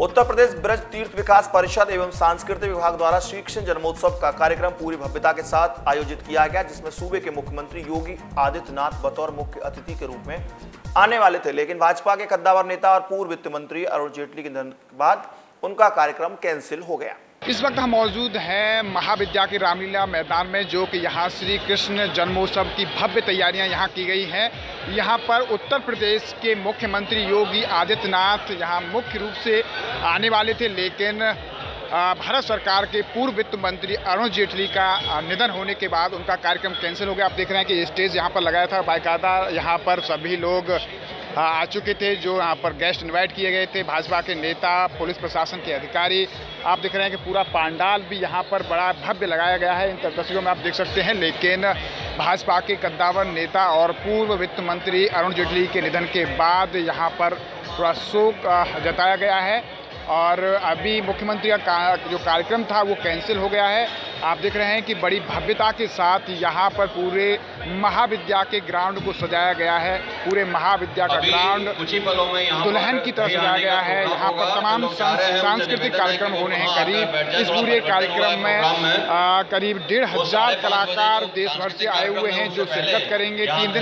उत्तर प्रदेश ब्रज तीर्थ विकास परिषद एवं सांस्कृतिक विभाग द्वारा श्री कृष्ण जन्मोत्सव का कार्यक्रम पूरी भव्यता के साथ आयोजित किया गया, जिसमें सूबे के मुख्यमंत्री योगी आदित्यनाथ बतौर मुख्य अतिथि के रूप में आने वाले थे, लेकिन भाजपा के कद्दावर नेता और पूर्व वित्त मंत्री अरुण जेटली के निधन के बाद उनका कार्यक्रम कैंसिल हो गया। इस वक्त हम मौजूद हैं महाविद्या के रामलीला मैदान में, जो कि यहाँ श्री कृष्ण जन्मोत्सव की भव्य तैयारियां यहाँ की गई हैं। यहाँ पर उत्तर प्रदेश के मुख्यमंत्री योगी आदित्यनाथ यहाँ मुख्य रूप से आने वाले थे, लेकिन भारत सरकार के पूर्व वित्त मंत्री अरुण जेटली का निधन होने के बाद उनका कार्यक्रम कैंसिल हो गया। आप देख रहे हैं कि स्टेज यहाँ पर लगाया था, बाकायदा यहाँ पर सभी लोग आ चुके थे जो यहाँ पर गेस्ट इनवाइट किए गए थे, भाजपा के नेता, पुलिस प्रशासन के अधिकारी। आप देख रहे हैं कि पूरा पंडाल भी यहाँ पर बड़ा भव्य लगाया गया है, इन तस्वीरों में आप देख सकते हैं। लेकिन भाजपा के कद्दावर नेता और पूर्व वित्त मंत्री अरुण जेटली के निधन के बाद यहाँ पर थोड़ा शोक जताया गया है और अभी मुख्यमंत्री का जो कार्यक्रम था वो कैंसिल हो गया है। आप देख रहे हैं कि बड़ी भव्यता के साथ यहाँ पर पूरे महाविद्या के ग्राउंड को सजाया गया है। पूरे महाविद्या का ग्राउंड दुल्हन की तरह सजाया गया है। यहाँ पर तमाम सांस्कृतिक कार्यक्रम होने हैं। करीब इस पूरे कार्यक्रम में करीब 1500 कलाकार देश भर से आए हुए हैं जो शिरकत करेंगे। 3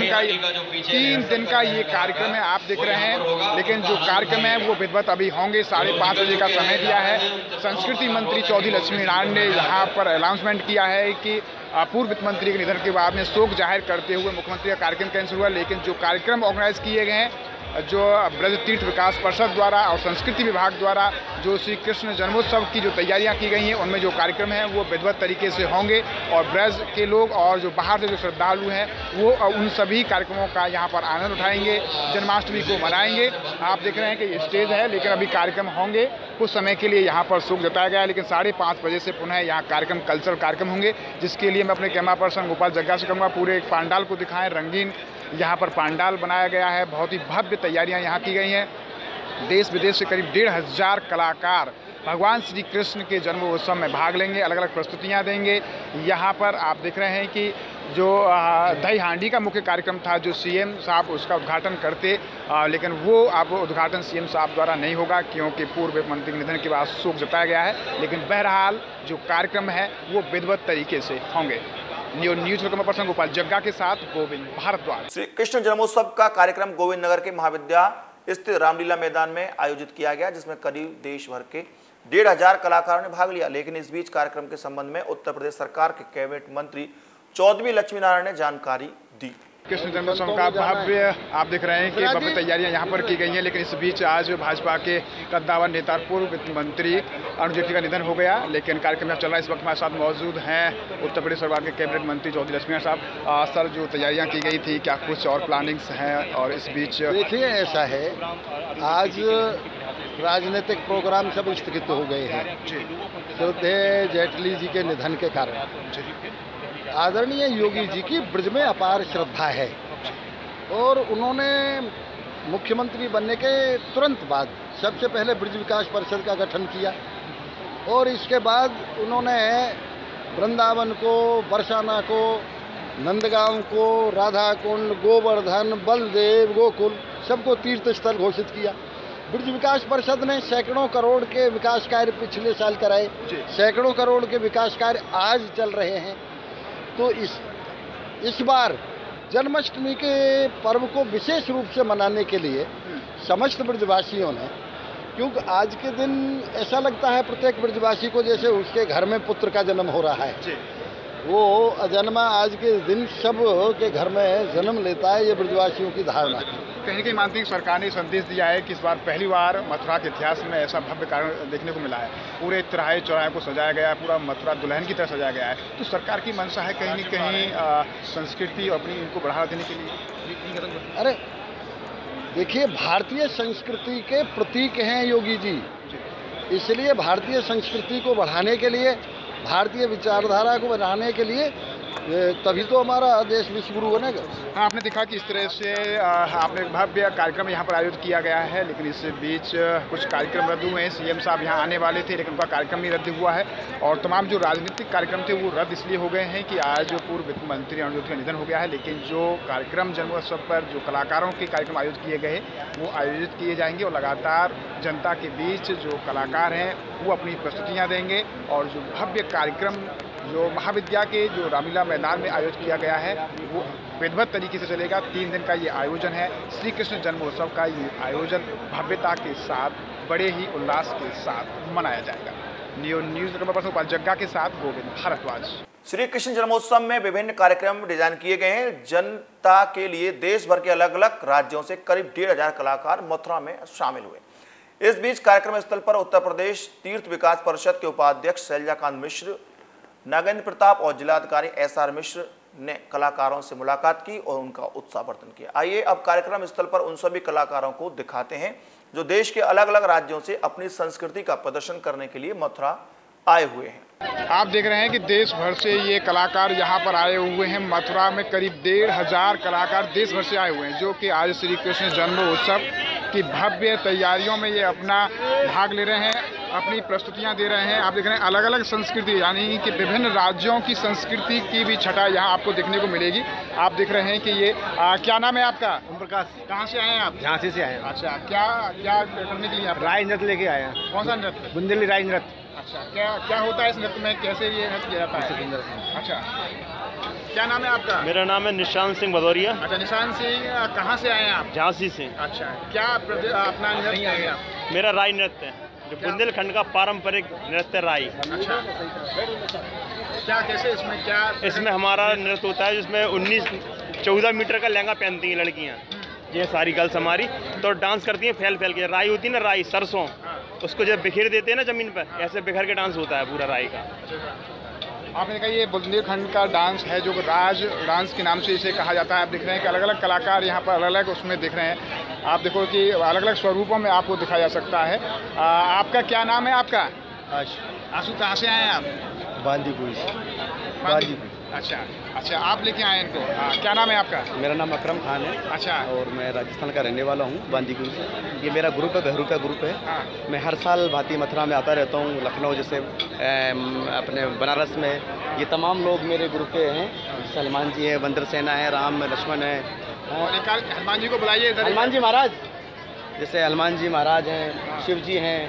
दिन का ये कार्यक्रम है, आप देख रहे हैं। लेकिन जो कार्यक्रम है वो विधिवत अभी होंगे, 5:30 बजे का समय दिया है। संस्कृति मंत्री चौधरी लक्ष्मी नारायण ने यहाँ पर अनाउंसमेंट किया है कि पूर्व वित्त मंत्री के निधन के बाद में शोक जाहिर करते हुए मुख्यमंत्री का कार्यक्रम कैंसिल हुआ। लेकिन जो कार्यक्रम ऑर्गेनाइज किए गए हैं, जो ब्रज तीर्थ विकास परिषद द्वारा और संस्कृति विभाग द्वारा जो श्री कृष्ण जन्मोत्सव की जो तैयारियां की गई हैं, उनमें जो कार्यक्रम है वो विधिवत तरीके से होंगे और ब्रज के लोग और जो बाहर से जो श्रद्धालु हैं वो उन सभी कार्यक्रमों का यहाँ पर आनंद उठाएंगे, जन्माष्टमी को मनाएंगे। आप देख रहे हैं कि ये स्टेज है, लेकिन अभी कार्यक्रम होंगे। कुछ समय के लिए यहाँ पर शोक जताया गया है, लेकिन 5:30 बजे से पुनः यहाँ कार्यक्रम कल्चरल कार्यक्रम होंगे, जिसके लिए मैं अपने कैमरा पर्सन गोपाल जग्गा से कहूँगा पूरे एक पंडाल को दिखाएं। रंगीन यहाँ पर पंडाल बनाया गया है, बहुत ही भव्य तैयारियां यहाँ की गई हैं। देश विदेश से करीब 1500 कलाकार भगवान श्री कृष्ण के जन्मोत्सव में भाग लेंगे, अलग अलग प्रस्तुतियाँ देंगे। यहाँ पर आप देख रहे हैं कि जो दही हांडी का मुख्य कार्यक्रम था, जो सीएम साहब उसका उद्घाटन करते, लेकिन वो अब उद्घाटन सीएम साहब द्वारा नहीं होगा क्योंकि पूर्व मंत्री के निधन के बाद शोक जताया गया है। लेकिन बहरहाल जो कार्यक्रम है वो विधिवत तरीके से होंगे। न्यूज पर्सन गोपाल जग्गा के साथ गोविंद भारद्वाज। श्री कृष्ण जन्मोत्सव का कार्यक्रम गोविंद नगर के महाविद्या स्थित रामलीला मैदान में आयोजित किया गया, जिसमें करीब देश भर के 1500 कलाकारों ने भाग लिया। लेकिन इस बीच कार्यक्रम के संबंध में उत्तर प्रदेश सरकार के कैबिनेट मंत्री चौधरी लक्ष्मी नारायण ने जानकारी दी। कृष्ण जन्मोत्सव का भव्य आप देख रहे हैं कि भव्य तैयारियां यहाँ पर की गई हैं। लेकिन इस बीच आज भाजपा के कद्दावर नेता पूर्व वित्त मंत्री अरुण जेटली का निधन हो गया, लेकिन कार्यक्रम चल रहा है। इस वक्त हमारे साथ मौजूद हैं उत्तर प्रदेश सरकार के कैबिनेट मंत्री चौधरी लक्ष्मी साहब। सर, जो तैयारियां की गई थी, क्या कुछ और प्लानिंग्स हैं? और इस बीच देखिए, ऐसा है, आज राजनीतिक प्रोग्राम सब स्थगित हो गए हैं श्रद्धेय जेटली जी के निधन के कारण। आदरणीय योगी जी की ब्रज में अपार श्रद्धा है और उन्होंने मुख्यमंत्री बनने के तुरंत बाद सबसे पहले ब्रज विकास परिषद का गठन किया और इसके बाद उन्होंने वृंदावन को, बरसाना को, नंदगांव को, राधा कुंड, गोवर्धन, बलदेव, गोकुल सबको तीर्थ स्थल घोषित किया। ब्रज विकास परिषद ने सैकड़ों करोड़ के विकास कार्य पिछले साल कराए, सैकड़ों करोड़ के विकास कार्य आज चल रहे हैं। तो इस बार जन्माष्टमी के पर्व को विशेष रूप से मनाने के लिए समस्त ब्रजवासियों ने, क्योंकि आज के दिन ऐसा लगता है प्रत्येक ब्रजवासी को जैसे उसके घर में पुत्र का जन्म हो रहा है। वो अजन्मा आज के दिन सब के घर में जन्म लेता है, ये ब्रजवासियों की धारणा है। कहीं कहीं मानती सरकार ने संदेश दिया है कि इस बार पहली बार मथुरा के इतिहास में ऐसा भव्य कारण देखने को मिला है। पूरे तिराहे चौराहे को सजाया गया है, पूरा मथुरा दुल्हन की तरह सजाया गया है। तो सरकार की मंशा है कहीं न कहीं संस्कृति अपनी इनको बढ़ावा देने के लिए। अरे देखिए, भारतीय संस्कृति के प्रतीक हैं योगी जी, इसलिए भारतीय संस्कृति को बढ़ाने के लिए, भारतीय विचारधारा को बढ़ाने के लिए तभी तो हमारा देश विश्वगुरु बनेगा। हाँ, आपने देखा कि इस तरह से आपने भव्य कार्यक्रम यहाँ पर आयोजित किया गया है, लेकिन इस बीच कुछ कार्यक्रम रद्द हुए हैं। सीएम साहब यहाँ आने वाले थे, लेकिन उनका कार्यक्रम भी रद्द हुआ है और तमाम जो राजनीतिक कार्यक्रम थे वो रद्द इसलिए हो गए हैं कि आज पूर्व वित्त मंत्री अरुण जेटली का निधन हो गया है। लेकिन जो कार्यक्रम जन्मोत्सव पर जो कलाकारों के कार्यक्रम आयोजित किए गए वो आयोजित किए जाएंगे और लगातार जनता के बीच जो कलाकार हैं वो अपनी प्रस्तुतियाँ देंगे और जो भव्य कार्यक्रम जो महाविद्या के जो रामलीला मैदान में आयोजित किया गया है वो विधिवत तरीके से चलेगा। 3 दिन का ये आयोजन है। श्री कृष्ण जन्मोत्सव का ये आयोजन भव्यता के साथ बड़े ही उल्लास के साथ मनाया जाएगा। न्यूज़ नेटवर्क पर्सन गोपाल जग्गा के साथ गोविंद भारद्वाज। श्री कृष्ण जन्मोत्सव में विभिन्न कार्यक्रम डिजाइन किए गए हैं। जनता के लिए देश भर के अलग अलग राज्यों से करीब 1500 कलाकार मथुरा में शामिल हुए। इस बीच कार्यक्रम स्थल पर उत्तर प्रदेश तीर्थ विकास परिषद के उपाध्यक्ष शैलजाकांत मिश्र, नागेंद्र प्रताप और जिलाधिकारी SR मिश्र ने कलाकारों से मुलाकात की और उनका उत्साहवर्धन किया। आइए अब कार्यक्रम स्थल पर उन सभी कलाकारों को दिखाते हैं जो देश के अलग अलग राज्यों से अपनी संस्कृति का प्रदर्शन करने के लिए मथुरा आए हुए हैं। आप देख रहे हैं कि देश भर से ये कलाकार यहाँ पर आए हुए हैं। मथुरा में करीब 1500 कलाकार देश भर से आए हुए हैं जो कि आज श्री कृष्ण जन्मोत्सव की भव्य तैयारियों में ये अपना भाग ले रहे हैं, अपनी प्रस्तुतियाँ दे रहे हैं। आप देख रहे हैं अलग अलग संस्कृति यानी कि विभिन्न राज्यों की संस्कृति की भी छटा यहाँ आपको देखने को मिलेगी। आप देख रहे हैं कि ये क्या नाम है आपका? ओम प्रकाश। कहाँ से आए हैं आप? झांसी से आए हैं। अच्छा, क्या करने के लिए आप? राय नृत्य लेके आए हैं। कौन सा नृत्य? बुंदेली राय नृत्य। अच्छा, क्या होता है इस नृत्य में, कैसे ये नृत्य किया जाता है? अच्छा, क्या नाम है आपका? मेरा नाम है निशांत सिंह भदौरिया। अच्छा, निशांत सिंह, कहाँ से आए हैं आप? झांसी से। अच्छा, क्या अपना नृत्य है आप? मेरा राय नृत्य है, जो बुंदेलखंड का पारंपरिक नृत्य राई। अच्छा, क्या कैसे इसमें क्या? इसमें हमारा नृत्य होता है जिसमें 14 मीटर का लहंगा पहनती हैं लड़कियाँ, ये सारी गर्ल्स हमारी, तो डांस करती हैं फैल फैल के। राई होती है ना, राई सरसों, उसको जब बिखेर देते हैं ना ज़मीन पर, ऐसे बिखर के डांस होता है पूरा राई का। आपने देखा ये बुंदेलखंड का डांस है जो राज डांस के नाम से इसे कहा जाता है। आप देख रहे हैं कि अलग अलग कलाकार यहाँ पर अलग अलग उसमें दिख रहे हैं। आप देखो कि अलग अलग स्वरूपों में आपको दिखाया जा सकता है। आपका क्या नाम है आपका? आशु। कहाँ से आए हैं आप? बांदीपुर से। बांदीपुर। अच्छा, आप लेके आए इनको। क्या नाम है आपका? मेरा नाम अकरम खान है। अच्छा, और मैं राजस्थान का रहने वाला हूँ, बांदीपुर से। ये मेरा ग्रुप है, बहरू का ग्रुप है। हाँ। मैं हर साल भांति मथुरा में आता रहता हूँ, लखनऊ जैसे अपने बनारस में। ये तमाम लोग मेरे ग्रुप के हैं। सलमान जी है, वंदर सेना है, राम लक्ष्मण है। हनुमान जी को बुलाइए। हनुमान जी महाराज, जैसे हनुमान जी महाराज हैं, शिव जी हैं,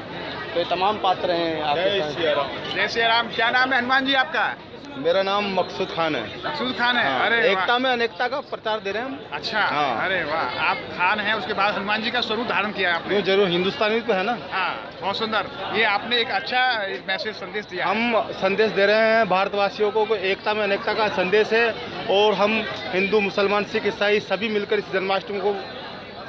तो ये तमाम पात्र हैं आपके साथ। जय श्री राम। क्या नाम है हनुमान जी आपका? मेरा नाम मकसूद खान है। मकसूद खान है। हाँ, अरे एकता में अनेकता का प्रचार दे रहे हैं हम। अच्छा, हाँ। अरे वाह, आप खान हैं, उसके बाद हनुमान जी का स्वरूप धारण किया आपने। ये जरूर हिंदुस्तानी तो है ना। हाँ, बहुत सुंदर। ये आपने एक अच्छा मैसेज संदेश दिया। हम संदेश दे रहे हैं भारतवासियों को, एकता में अनेकता का संदेश है और हम हिंदू मुसलमान सिख ईसाई सभी मिलकर इस जन्माष्टमी को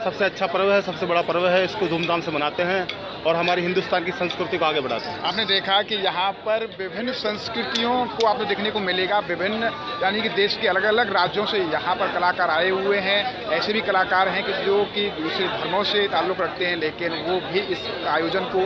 सबसे अच्छा पर्व है, सबसे बड़ा पर्व है, इसको धूमधाम से मनाते हैं और हमारी हिंदुस्तान की संस्कृति को आगे बढ़ाते हैं। आपने देखा कि यहाँ पर विभिन्न संस्कृतियों को आपको देखने को मिलेगा। विभिन्न यानी कि देश के अलग अलग राज्यों से यहाँ पर कलाकार आए हुए हैं। ऐसे भी कलाकार हैं कि जो कि दूसरे धर्मों से ताल्लुक़ रखते हैं, लेकिन वो भी इस आयोजन को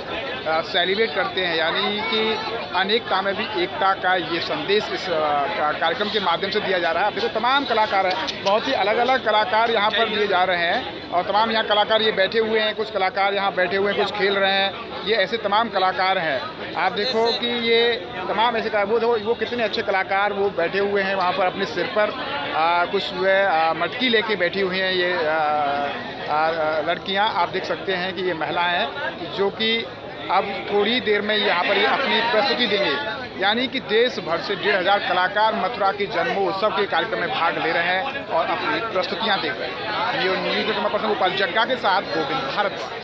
सेलिब्रेट करते हैं। यानी कि अनेकता में भी एकता का ये संदेश इस कार्यक्रम के माध्यम से दिया जा रहा है। देखो तमाम कलाकार हैं, बहुत ही अलग अलग कलाकार यहाँ पर लिए जा रहे हैं और तमाम यहाँ कलाकार ये बैठे हुए हैं। कुछ कलाकार यहाँ बैठे हुए हैं, कुछ खेल रहे हैं। ये ऐसे तमाम कलाकार हैं। आप देखो कि ये तमाम ऐसे वो कितने अच्छे कलाकार वो बैठे हुए हैं वहाँ पर। अपने सिर पर कुछ मटकी लेके बैठी हुई हैं ये लड़कियाँ। आप देख सकते हैं कि ये महिलाएं हैं जो कि अब थोड़ी देर में यहाँ पर ये अपनी प्रस्तुति देंगे। यानी कि देश भर से 1500 कलाकार मथुरा के जन्मोत्सव के कार्यक्रम में भाग ले रहे हैं और अपनी प्रस्तुतियाँ दे रहे हैं। न्यूज़ नेटवर्क पर्सन गोपाल जग्गा के साथ गोविंद भारद्वाज।